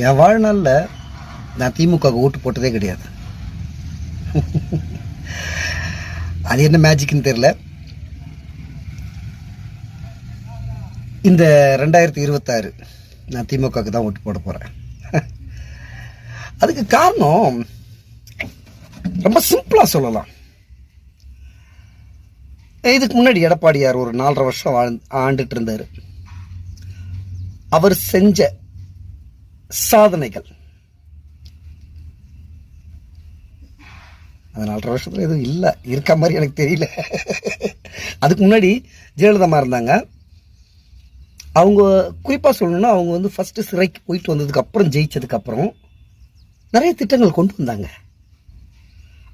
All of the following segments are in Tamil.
என் வாழ்நாளில் நான் திமுக ஓட்டு போட்டதே கிடையாது. அது என்ன மேஜிக்னு தெரியல. இந்த 2026 நான் திமுகவுக்கு தான் ஓட்டு போட போகிறேன். அதுக்கு காரணம் ரொம்ப சிம்பிளாக சொல்லலாம். இதுக்கு முன்னாடி எடப்பாடியார் ஒரு 4.5 வருஷம் ஆண்டுட்டு இருந்தார். அவர் செஞ்ச சாதனைகள் அந்த 4.5 வருஷத்துல எதுவும் இல்லை, இருக்க மாதிரி எனக்கு தெரியல. அதுக்கு முன்னாடி ஜெயலலிதா இருந்தாங்க. அவங்க குறிப்பாக சொல்லணும்னா அவங்க வந்து ஃபஸ்ட்டு சிறைக்கு போயிட்டு வந்ததுக்கு அப்புறம் ஜெயிச்சதுக்கு அப்புறம் நிறைய திட்டங்கள் கொண்டு வந்தாங்க.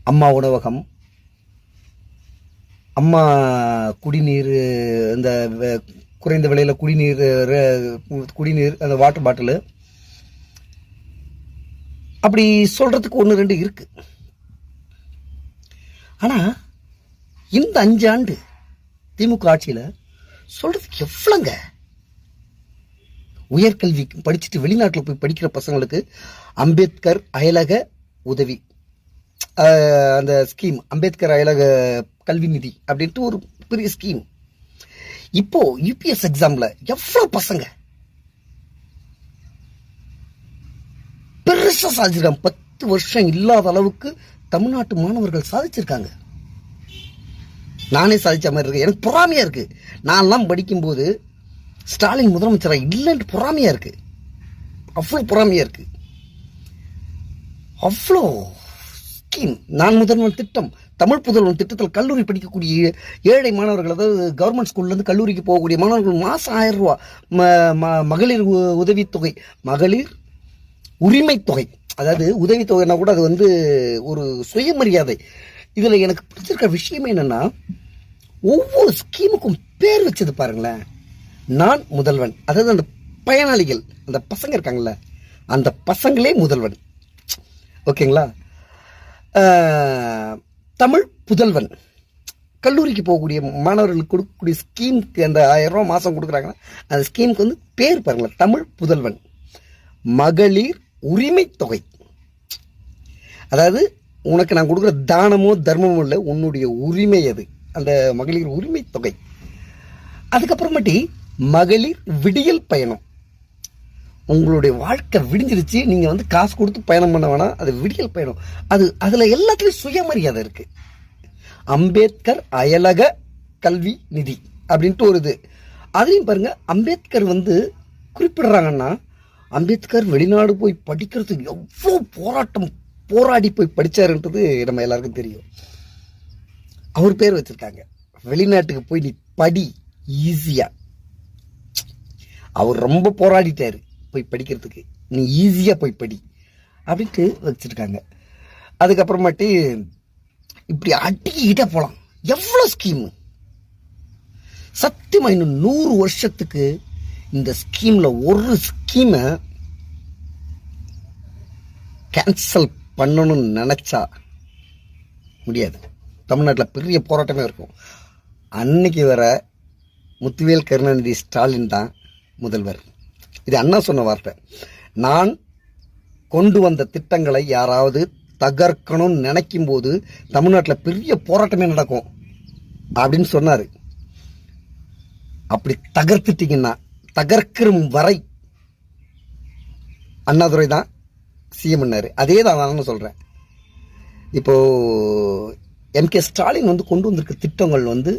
அம்மா உணவகம், அம்மா குடிநீர், இந்த குறைந்த விலையில் குடிநீர் அந்த வாட்டர் பாட்டிலு, அப்படி சொல்றதுக்கு 1-2 இருக்கு. ஆனா இந்த 5 ஆண்டு திமுக ஆட்சியில் சொல்றதுக்கு எவ்வளவுங்க. உயர்கல்வி படிச்சுட்டு வெளிநாட்டில் போய் படிக்கிற பசங்களுக்கு அம்பேத்கர் அயலக உதவி, அந்த ஸ்கீம், அம்பேத்கர் அயலக கல்வி நிதி அப்படின்ட்டு ஒரு பெரிய ஸ்கீம். இப்போ யூபிஎஸ் எக்ஸாம்ல எவ்வளவு பசங்க பெருசா சாதிச்சிருக்காங்க. 10 வருஷம் இல்லாத அளவுக்கு தமிழ்நாட்டு மாணவர்கள் சாதிச்சிருக்காங்க. நானே சாதிச்ச மாதிரி இருக்கு. எனக்கு பொறாமையா இருக்கு. நான்லாம் படிக்கும்போது ஸ்டாலின் முதலமைச்சரா இல்லைன்னு பொறாமையா இருக்கு. அவ்வளோ பொறாமையா இருக்கு. அவ்வளோ ஸ்கீம். நான் முதல்வன் திட்டம், தமிழ் புதல்வன் திட்டத்தில் கல்லூரி படிக்கக்கூடிய ஏழை மாணவர்கள், அதாவது கவர்மெண்ட் ஸ்கூல்லேருந்து கல்லூரிக்கு போகக்கூடிய மாணவர்கள் மாதம் 1000 ரூபா மகளிர் உதவித்தொகை, மகளிர் உரிமை தொகை. அதாவது உதவித்தொகைனா கூட அது வந்து ஒரு சுயமரியாதை. இதில் எனக்கு பிடிச்சிருக்க விஷயம் என்னன்னா, ஒவ்வொரு ஸ்கீமுக்கும் பேர் வச்சது பாருங்களேன். நான் முதல்வன், அதாவது அந்த பயனாளிகள், அந்த பசங்க இருக்காங்கல்ல, அந்த பசங்களே முதல்வன். ஓகேங்களா? தமிழ் புதல்வன், கல்லூரிக்கு போகக்கூடிய மாணவர்களுக்கு கொடுக்கக்கூடிய ஸ்கீமுக்கு அந்த 1000 ரூபா மாதம் கொடுக்குறாங்கன்னா அந்த ஸ்கீமுக்கு வந்து பேர் பாருங்களேன், தமிழ் புதல்வன். மகளிர் உரிமை தொகை, அதாவது உனக்கு நான் கொடுக்குற தானமோ தர்மமோ இல்லை, உன்னுடைய உரிமை அது, அந்த மகளிர் உரிமை தொகை. அதுக்கப்புறமேட்டி மகளிர் விடியல் பயணம். உங்களுடைய வாழ்க்கை விடிஞ்சிருச்சு, நீங்க வந்து காசு கொடுத்து பயணம் பண்ண வேணாம், அது விடியல் பயணம். அதுல எல்லாத்துலயும் சுயமரியாதை இருக்கு. அம்பேத்கர் அயலக கல்வி நிதி அப்படின்ட்டு ஒரு இது. அதுலயும் பாருங்க, அம்பேத்கர் வந்து குறிப்பிடுறாங்கன்னா, அம்பேத்கர் வெளிநாடு போய் படிக்கிறதுக்கு எவ்வளவு போராடி போய் படிச்சாருன்றது நம்ம எல்லாருக்கும் தெரியும். அவர் பேர் வச்சிருக்காங்க, வெளிநாட்டுக்கு போய் நீ படி ஈஸியா. அவர் ரொம்ப போராடிட்டாரு போய் படிக்கிறதுக்கு, நீ ஈஸியா போய் படி அப்படின்ட்டு வச்சிருக்காங்க. அதுக்கப்புறமாட்டி இப்படி அடிக்கிட்டே போலாம். எவ்வளவு ஸ்கீம். சத்தியமா இன்னும் 100 வருஷத்துக்கு இந்த ஸ்கீம்ல ஒரு ஸ்கீமை கேன்சல் பண்ணணும்னு நினைச்சா முடியாது. தமிழ்நாட்டில் பெரிய போராட்டமே இருக்கும். அன்னைக்கு வர முத்துவேல் கருணாநிதி ஸ்டாலின் தான் முதல்வர். இது அண்ணா சொன்ன வார்த்தை. நான் கொண்டு வந்த திட்டங்களை யாராவது தகர்க்கணும்னு நினைக்கும் போது தமிழ்நாட்டில் பெரிய போராட்டமே நடக்கும் அப்படின்னு சொன்னாரு. அப்படி தகர்த்துட்டீங்கன்னா, தகர்க்கிற வரை அண்ணாதுரை தான் சிஎம். அதே தான் நான் சொல்றேன். இப்போ எம்.கே. ஸ்டாலின் வந்து கொண்டு வந்திருக்க திட்டங்கள் வந்து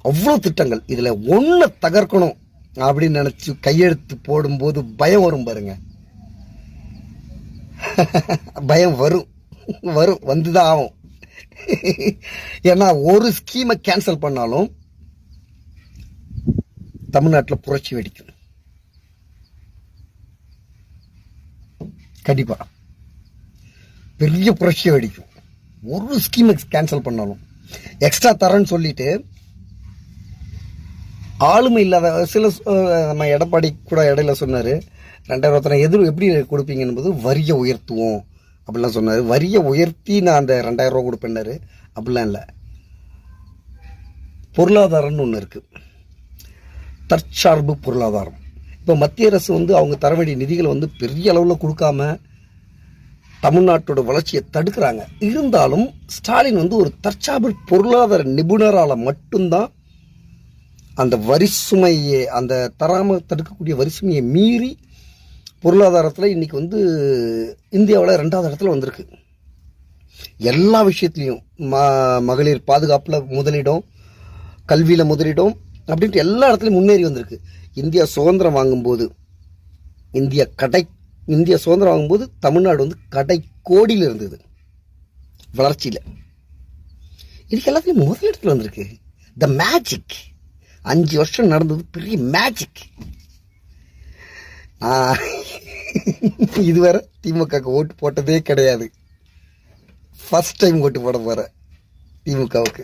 அவ்வளோ திட்டங்கள். இதுல ஒன்ன தகர்க்கணும் அப்படின்னு நினைச்சு கையெழுத்து போடும்போது பயம் வரும் பாருங்க. பயம் வரும் வந்துதான் ஆகும். ஏன்னா ஒரு ஸ்கீமை கேன்சல் பண்ணாலும் தமிழ்நாட்டில் புரட்சி வெடிக்கும். கண்டிப்பா பெரிய புரட்சி வெடிக்கும். ஒரு ஸ்கீமை கேன்சல் பண்ணாலும் எக்ஸ்ட்ரா தரேன்னு சொல்லிட்டு ஆளுமை இல்லாத சில, நம்ம எடப்பாடி கூட இடையில சொன்னாரு, 2000 எப்படி கொடுப்பீங்க என்பது வரியை உயர்த்துவோம் அப்படிலாம் சொன்னாரு. வரியை உயர்த்தி நான் அந்த 2000 ரூபா கொடுப்பேன்னாரு. அப்படிலாம் இல்லை. பொருளாதாரம்னு ஒன்று இருக்கு, தற்சார்பு பொருளாதாரம். இப்போ மத்திய அரசு வந்து அவங்க தர வேண்டிய நிதிகளை வந்து பெரிய அளவில் கொடுக்காம தமிழ்நாட்டோட வளர்ச்சியை தடுக்கிறாங்க. இருந்தாலும் ஸ்டாலின் வந்து ஒரு தற்சார்பு பொருளாதார நிபுணரால் மட்டும்தான் அந்த வரிசுமையை, அந்த தராமல் தடுக்கக்கூடிய வரிசுமையை மீறி பொருளாதாரத்தில் இன்றைக்கி வந்து இந்தியாவில் 2வது இடத்துல வந்திருக்கு. எல்லா விஷயத்துலையும் மகளிர் பாதுகாப்பில் முதலிடம், கல்வியில் முதலிடம் அப்படின்ட்டு எல்லா இடத்துலையும் முன்னேறி வந்திருக்கு. இந்தியா சுதந்திரம் வாங்கும்போது தமிழ்நாடு வந்து கடை கோடியில் இருந்தது வளர்ச்சியில். இதுக்கு எல்லாத்துலேயும் முதல் இடத்துல வந்திருக்கு. த மேஜிக் 5 வருஷம் நடந்தது பெரிய மேஜிக். இதுவரை திமுகவுக்கு ஓட்டு போட்டதே கிடையாது. ஃபர்ஸ்ட் டைம் ஓட்டு போட போகிறேன் திமுகவுக்கு.